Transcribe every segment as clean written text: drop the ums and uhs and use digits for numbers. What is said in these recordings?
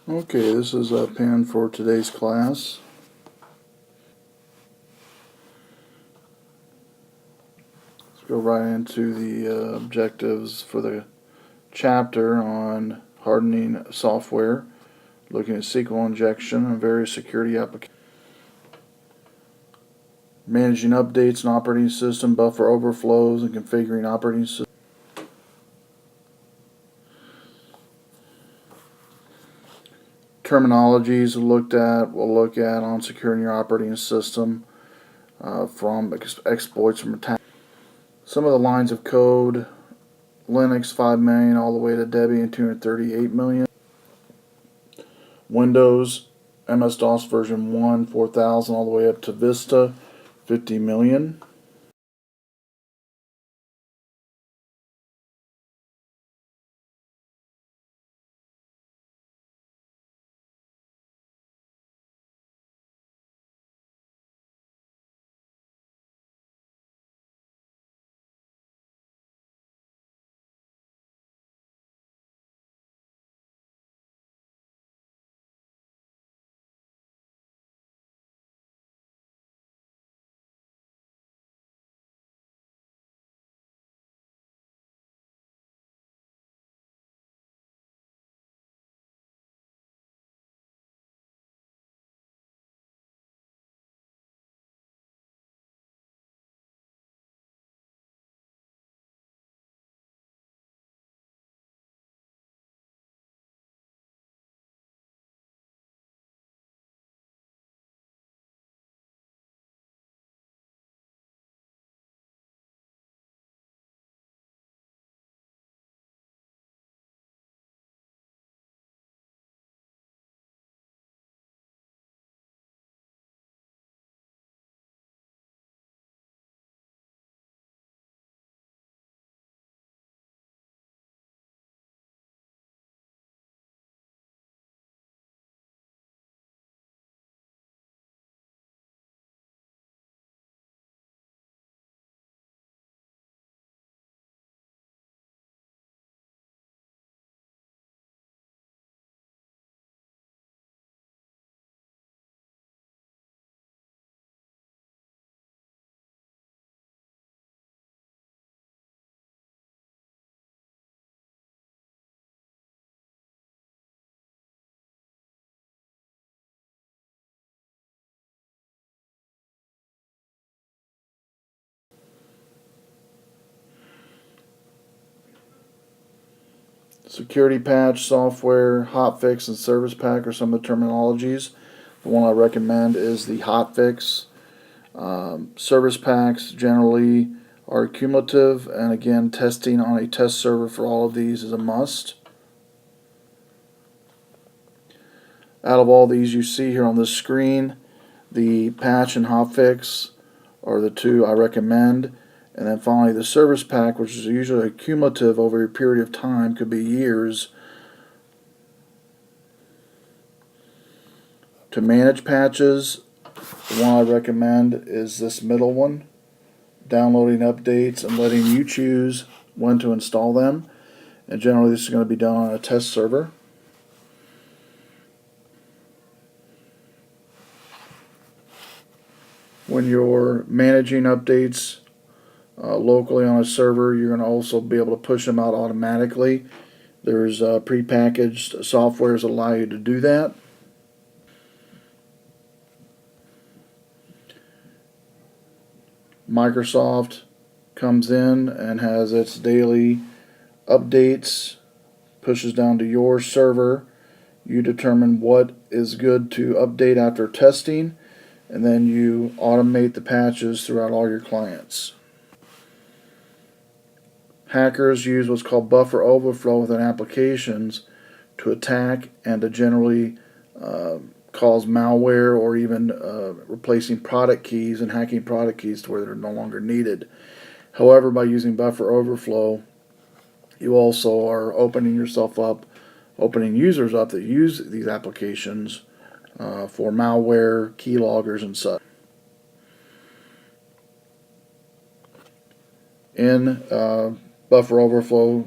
Okay, this is a pen for today's class. Let's go right into the objectives for the chapter on hardening software, looking at SQL injection and various security applications, managing updates in operating system, buffer overflows, and configuring operating system. Terminologies we'll look at on securing your operating system from exploits from attacks. Some of the lines of code: Linux 5 million all the way to Debian 238 million. Windows MS-DOS version 1 4000 all the way up to Vista 50 million. Security patch, software, hotfix, and service pack are some of the terminologies. The one I recommend is the hotfix. Service packs generally are cumulative, and again, testing on a test server for all of these is a must. Out of all these you see here on this screen, the patch and hotfix are the two I recommend. And then finally the service pack, which is usually cumulative over a period of time, could be years. To manage patches, the one I recommend is this middle one, downloading updates and letting you choose when to install them. And generally this is going to be done on a test server. When you're managing updates locally on a server, you're going to also be able to push them out automatically. There's prepackaged softwares that allow you to do that. Microsoft comes in and has its daily updates, pushes down to your server. You determine what is good to update after testing, and then you automate the patches throughout all your clients. Hackers use what's called buffer overflow within applications to attack and to generally cause malware, or even replacing product keys and hacking product keys to where they're no longer needed. However, by using buffer overflow, you also are opening users up that use these applications for malware, keyloggers, and such. In buffer overflow,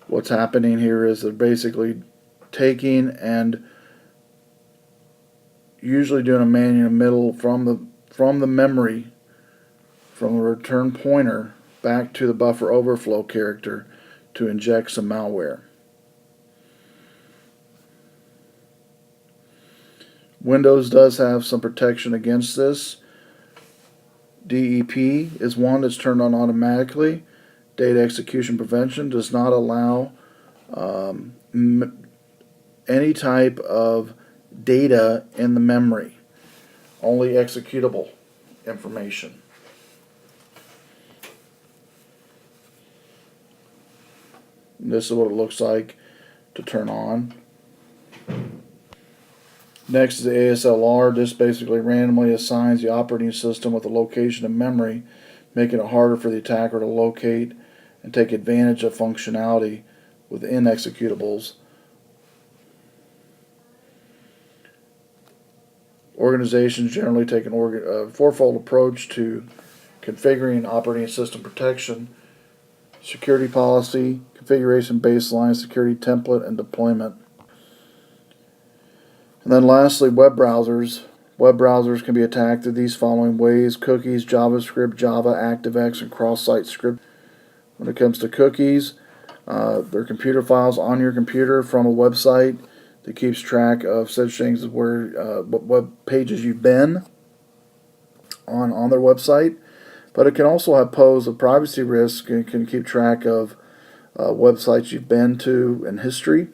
what's happening here is they're basically taking and usually doing a man in the middle from the memory, from the return pointer back to the buffer overflow character to inject some malware. Windows does have some protection against this. DEP is one that's turned on automatically. Data execution prevention does not allow any type of data in the memory, only executable information. And this is what it looks like to turn on. Next is the ASLR. This basically randomly assigns the operating system with a location of memory, making it harder for the attacker to locate and take advantage of functionality within executables. Organizations generally take a fourfold approach to configuring operating system protection: security policy, configuration baseline, security template, and deployment. And then lastly, web browsers. Web browsers can be attacked in these following ways: cookies, JavaScript, Java, ActiveX, and cross-site script. When it comes to cookies, they're computer files on your computer from a website that keeps track of such things as where what web pages you've been on their website. But it can also pose a privacy risk and can keep track of websites you've been to and history.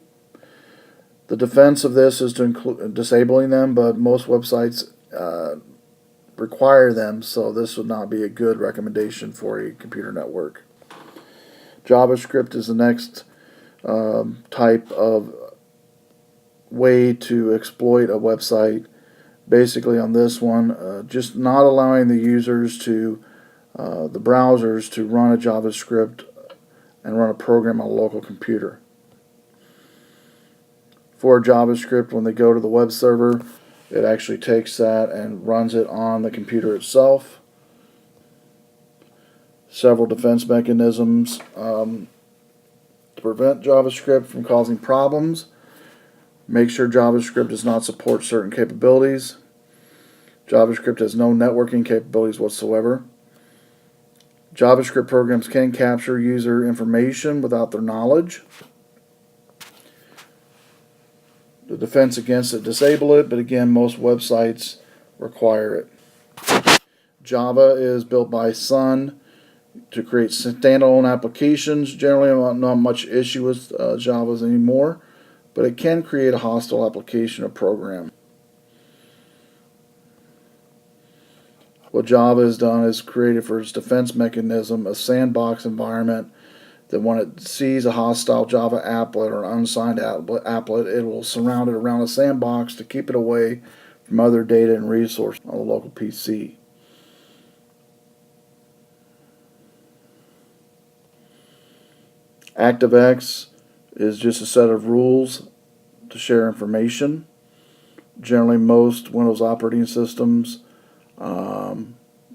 The defense of this is to include disabling them, but most websites require them, so this would not be a good recommendation for a computer network. JavaScript is the next type of way to exploit a website. Basically on this one, just not allowing the users to, the browsers to run a JavaScript and run a program on a local computer. For JavaScript, when they go to the web server, it actually takes that and runs it on the computer itself. Several defense mechanisms to prevent JavaScript from causing problems. Make sure JavaScript does not support certain capabilities. JavaScript has no networking capabilities whatsoever. JavaScript programs can capture user information without their knowledge. The defense against it: disable it, but again, most websites require it. Java is built by Sun to create standalone applications. Generally, not much issue with Java's anymore, but it can create a hostile application or program. What Java has done is created for its defense mechanism a sandbox environment that when it sees a hostile Java applet or an unsigned applet, it will surround it around a sandbox to keep it away from other data and resources on the local PC. ActiveX is just a set of rules to share information. Generally, most Windows operating systems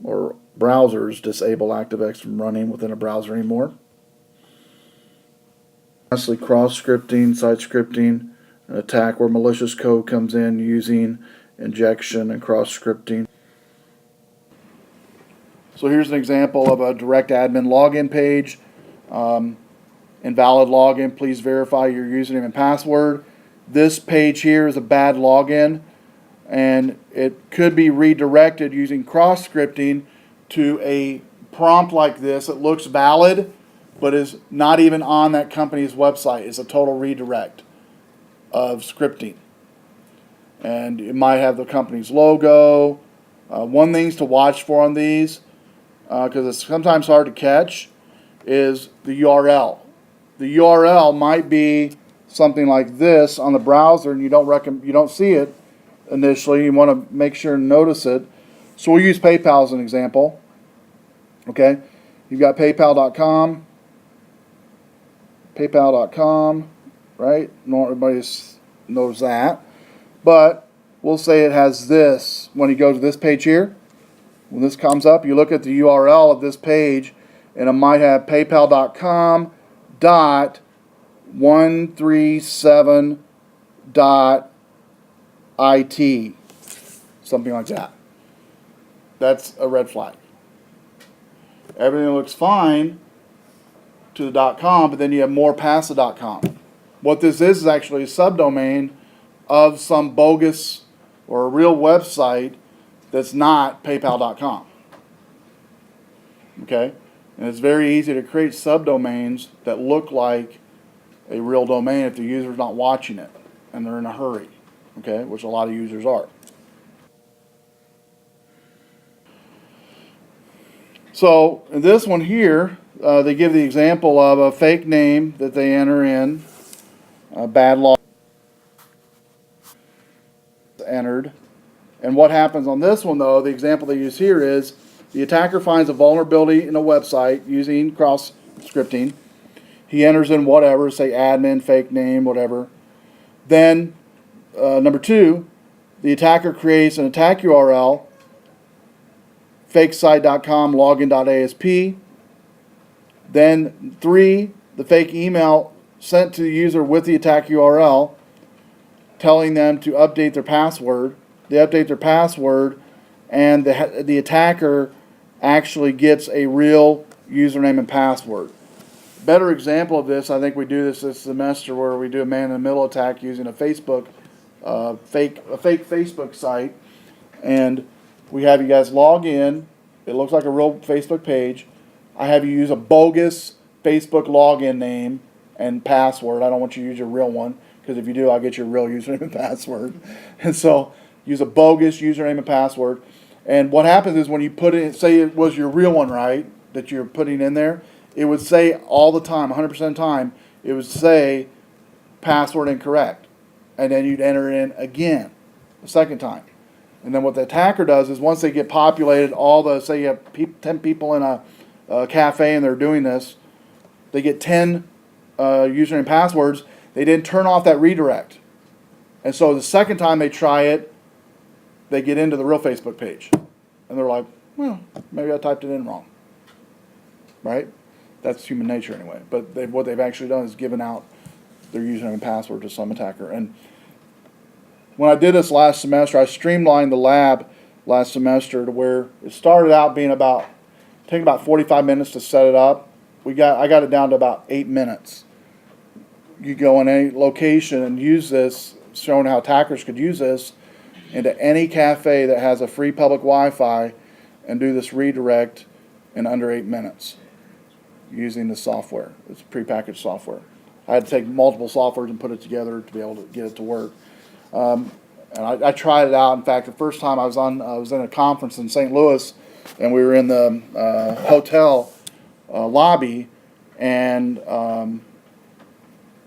or browsers disable ActiveX from running within a browser anymore. Lastly, cross-scripting, site scripting, an attack where malicious code comes in using injection and cross-scripting. So here's an example of a direct admin login page. Invalid login, please verify your username and password. This page here is a bad login, and it could be redirected using cross-scripting to a prompt like this. It looks valid, but is not even on that company's website. It's a total redirect of scripting. And it might have the company's logo. One thing to watch for on these, because it's sometimes hard to catch, is the URL. The URL might be something like this on the browser, and you don't see it initially. You want to make sure and notice it. So we'll use PayPal as an example. Okay, you've got PayPal.com. PayPal.com, right? Not everybody knows that. But we'll say it has this. When you go to this page here, when this comes up, you look at the URL of this page, and it might have PayPal.com.137.it. something like that. That's a red flag. Everything looks fine to the .com, but then you have more past the .com. What this is actually a subdomain of some bogus or a real website that's not PayPal.com. Okay? And it's very easy to create subdomains that look like a real domain if the user's not watching it and they're in a hurry. Okay? Which a lot of users are. So in this one here, they give the example of a fake name that they enter in, a bad log entered. And what happens on this one, though, the example they use here is the attacker finds a vulnerability in a website using cross-scripting. He enters in whatever, say admin, fake name, whatever. Then, number 2, the attacker creates an attack URL, fakesite.com, login.asp. Then 3, the fake email sent to the user with the attack URL telling them to update their password. They update their password, and the attacker actually gets a real username and password. Better example of this, I think we do this semester, where we do a man-in-the-middle attack using a Facebook, fake Facebook site, and we have you guys log in. It looks like a real Facebook page. I have you use a bogus Facebook login name and password. I don't want you to use your real one, because if you do, I'll get your real username and password. And so use a bogus username and password. And what happens is when you put it, say it was your real one, right, that you're putting in there, it would say all the time, 100% of the time, it would say password incorrect. And then you'd enter it in again, the second time. And then what the attacker does is once they get populated, all the, say you have 10 people in a cafe and they're doing this, they get 10 username and passwords, they didn't turn off that redirect. And so the second time they try it, they get into the real Facebook page. And they're like, well, maybe I typed it in wrong. Right? That's human nature anyway. But what they've actually done is given out their username and password to some attacker. And when I did this last semester, I streamlined the lab last semester to where it started out being taking about 45 minutes to set it up. I got it down to about 8 minutes. You go in any location and use this, showing how attackers could use this into any cafe that has a free public Wi-Fi and do this redirect in under 8 minutes using the software. It's prepackaged software. I had to take multiple softwares and put it together to be able to get it to work. And I tried it out. In fact, the first time I was in a conference in St. Louis, and we were in the hotel lobby, and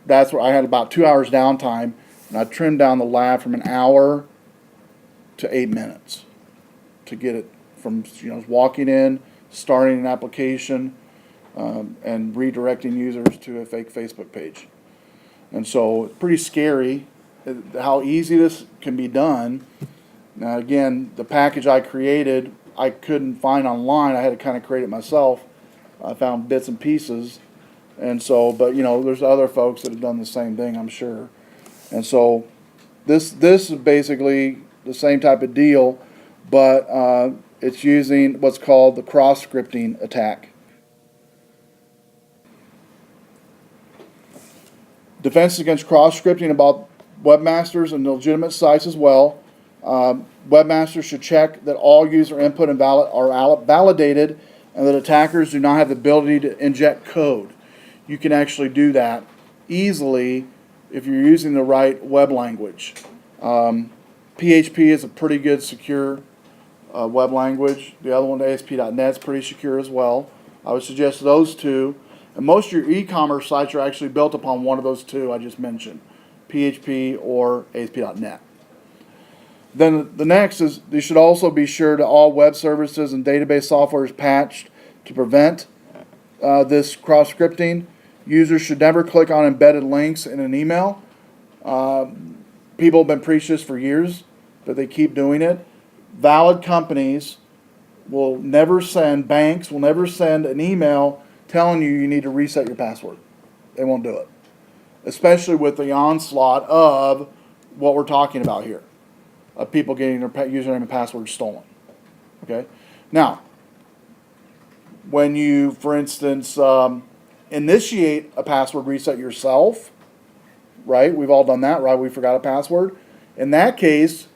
that's where I had about 2 hours downtime, and I trimmed down the lab from an hour to 8 minutes to get it from walking in, starting an application, and redirecting users to a fake Facebook page. And so it's pretty scary how easy this can be done. Now again, the package I created, I couldn't find online. I had to kind of create it myself. I found bits and pieces. And so, but there's other folks that have done the same thing, I'm sure. And so this is basically the same type of deal, but it's using what's called the cross-scripting attack. Defenses against cross-scripting about webmasters and legitimate sites as well. Webmasters should check that all user input and are validated, and that attackers do not have the ability to inject code. You can actually do that easily if you're using the right web language. PHP is a pretty good secure web language. The other one, ASP.NET, is pretty secure as well. I would suggest those two. And most of your e-commerce sites are actually built upon one of those two I just mentioned, PHP or ASP.NET. Then the next is you should also be sure that all web services and database software is patched to prevent this cross-scripting. Users should never click on embedded links in an email. People have been preaching this for years, but they keep doing it. Valid companies will never send, banks will never send an email telling you need to reset your password. They won't do it. Especially with the onslaught of what we're talking about here. of people getting their username and password stolen. Okay? Now, when you, for instance, initiate a password reset yourself, right? We've all done that, right? We forgot a password. In that case,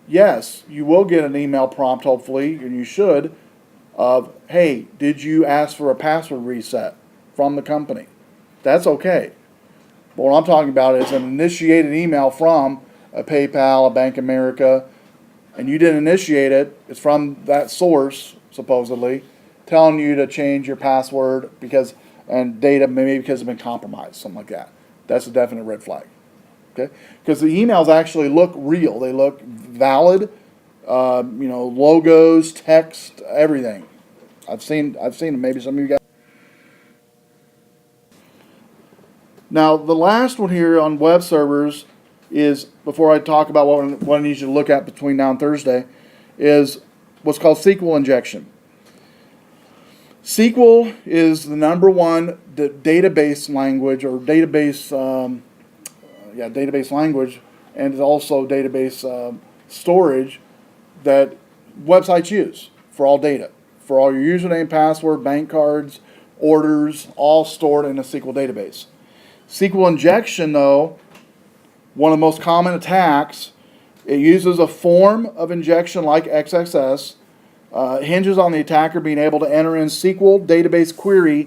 yes, you will get an email prompt, hopefully, and you should, of, hey, did you ask for a password reset from the company? That's okay. But what I'm talking about is an initiated email from a PayPal, a Bank of America, and you didn't initiate it. It's from that source, supposedly, telling you to change your password and data, maybe because it's been compromised, something like that. That's a definite red flag. Okay? Because the emails actually look real. They look valid. Logos, text, everything. I've seen them. Maybe some of you guys. Now, the last one here on web servers is, before I talk about what I need you to look at between now and Thursday, is what's called SQL injection. SQL is the number one database language, or database language, and it's also database storage that websites use for all data, for all your username, password, bank cards, orders, all stored in a SQL database. SQL injection, though, one of the most common attacks, it uses a form of injection like XXS, hinges on the attacker being able to enter in SQL database query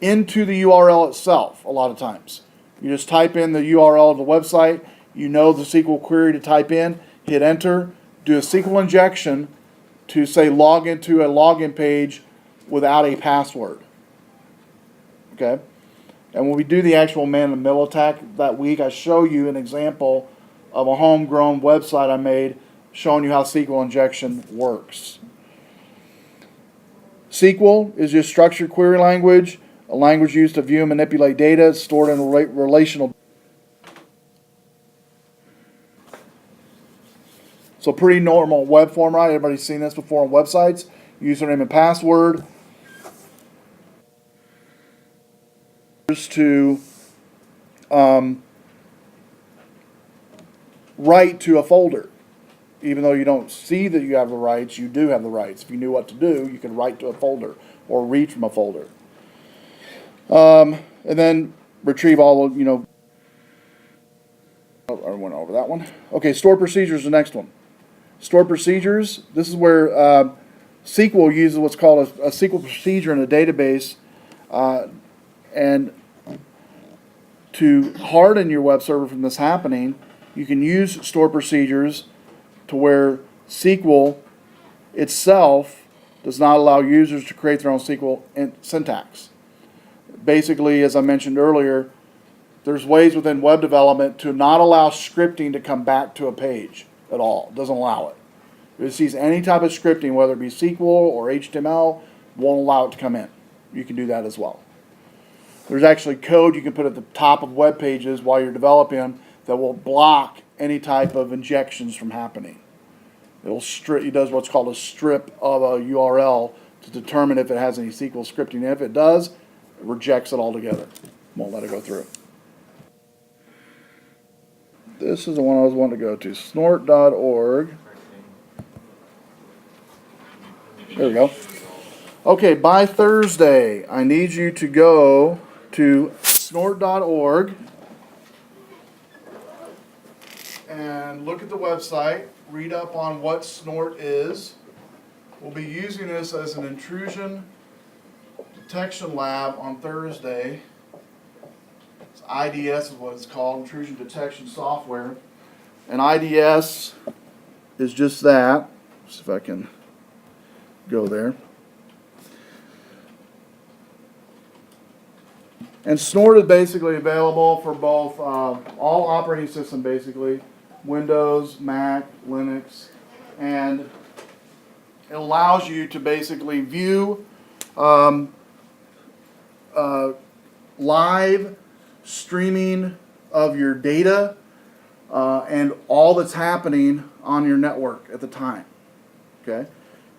into the URL itself a lot of times. You just type in the URL of the website, you know the SQL query to type in, hit enter, do a SQL injection to, say, log into a login page without a password. Okay? And when we do the actual man-in-the-middle attack that week, I show you an example of a homegrown website I made showing you how SQL injection works. SQL is just structured query language, a language used to view and manipulate data stored in relational. So pretty normal web form, right? Everybody's seen this before on websites. Username and password. To write to a folder. Even though you don't see that you have the rights, you do have the rights. If you knew what to do, you could write to a folder or read from a folder. And then retrieve all, I went over that one. Okay, stored procedures is the next one. Stored procedures, this is where SQL uses what's called a SQL procedure in a database, and to harden your web server from this happening, you can use stored procedures to where SQL itself does not allow users to create their own SQL syntax. Basically, as I mentioned earlier, there's ways within web development to not allow scripting to come back to a page at all. It doesn't allow it. If it sees any type of scripting, whether it be SQL or HTML, won't allow it to come in. You can do that as well. There's actually code you can put at the top of web pages while you're developing that will block any type of injections from happening. It does what's called a strip of a URL to determine if it has any SQL scripting. If it does, it rejects it altogether. Won't let it go through. This is the one I was wanting to go to, snort.org. There we go. Okay, by Thursday, I need you to go to snort.org and look at the website, read up on what Snort is. We'll be using this as an intrusion detection lab on Thursday. IDS is what it's called, intrusion detection software. And IDS is just that. See if I can go there. And Snort is basically available for both all operating systems, basically, Windows, Mac, Linux, and it allows you to basically view live streaming of your data and all that's happening on your network at the time. Okay,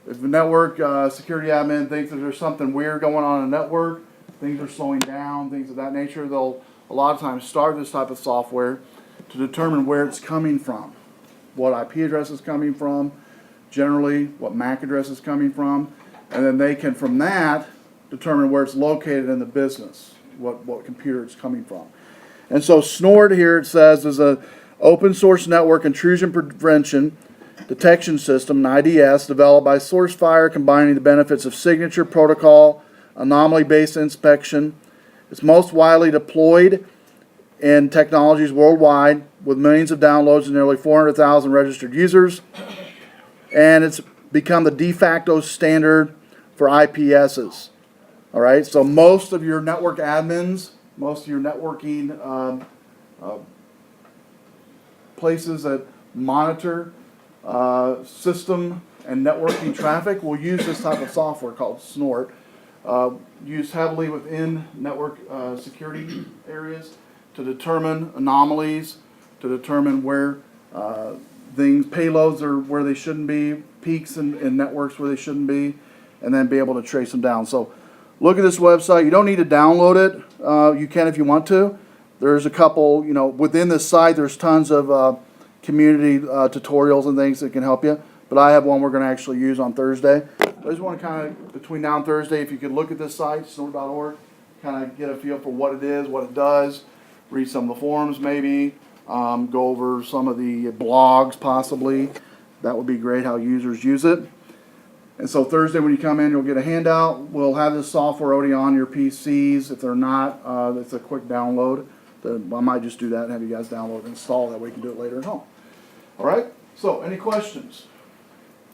if the network security admin thinks that there's something weird going on in the network, things are slowing down, things of that nature, they'll a lot of times start this type of software to determine where it's coming from. what IP address is coming from, generally what MAC address is coming from, and then they can from that determine where it's located in the business, what computer it's coming from. And so SNORD here, it says, is a open source network intrusion prevention detection system, an IDS, developed by SourceFire, combining the benefits of signature protocol, anomaly-based inspection. It's most widely deployed in technologies worldwide with millions of downloads and nearly 400,000 registered users. And it's become the de facto standard for IPSs. All right, so most of your network admins, most of your networking places that monitor system and networking traffic will use this type of software called SNORD, used heavily within network security areas to determine anomalies, to determine where payloads are where they shouldn't be, peaks in networks where they shouldn't be, and then be able to trace them down. So look at this website. You don't need to download it. You can if you want to. There's a couple, within this site, there's tons of community tutorials and things that can help you. But I have one we're going to actually use on Thursday. I just want to kind of, between now and Thursday, if you could look at this site, snort.org, kind of get a feel for what it is, what it does, read some of the forums maybe, go over some of the blogs possibly. That would be great how users use it. And so Thursday when you come in, you'll get a handout. We'll have this software already on your PCs. If they're not, it's a quick download. I might just do that and have you guys download and install. That way you can do it later at home. All right? So any questions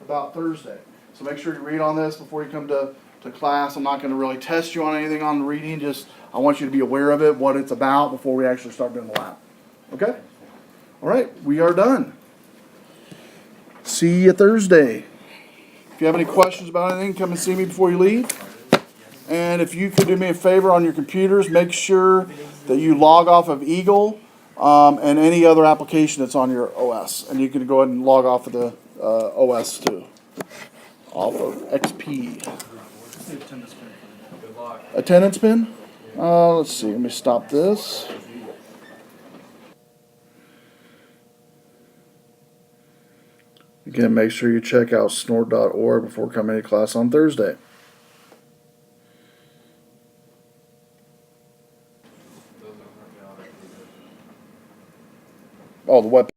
about Thursday? So make sure you read on this before you come to class. I'm not going to really test you on anything on the reading. Just I want you to be aware of it, what it's about, before we actually start doing the lab. Okay? All right. We are done. See you Thursday. If you have any questions about anything, come and see me before you leave. And if you could do me a favor on your computers, make sure that you log off of Eagle and any other application that's on your OS. And you can go ahead and log off of the OS too. Off of XP. Attendance pin? Let's see. Let me stop this. Again, make sure you check out snort.org before coming to class on Thursday. Oh, the web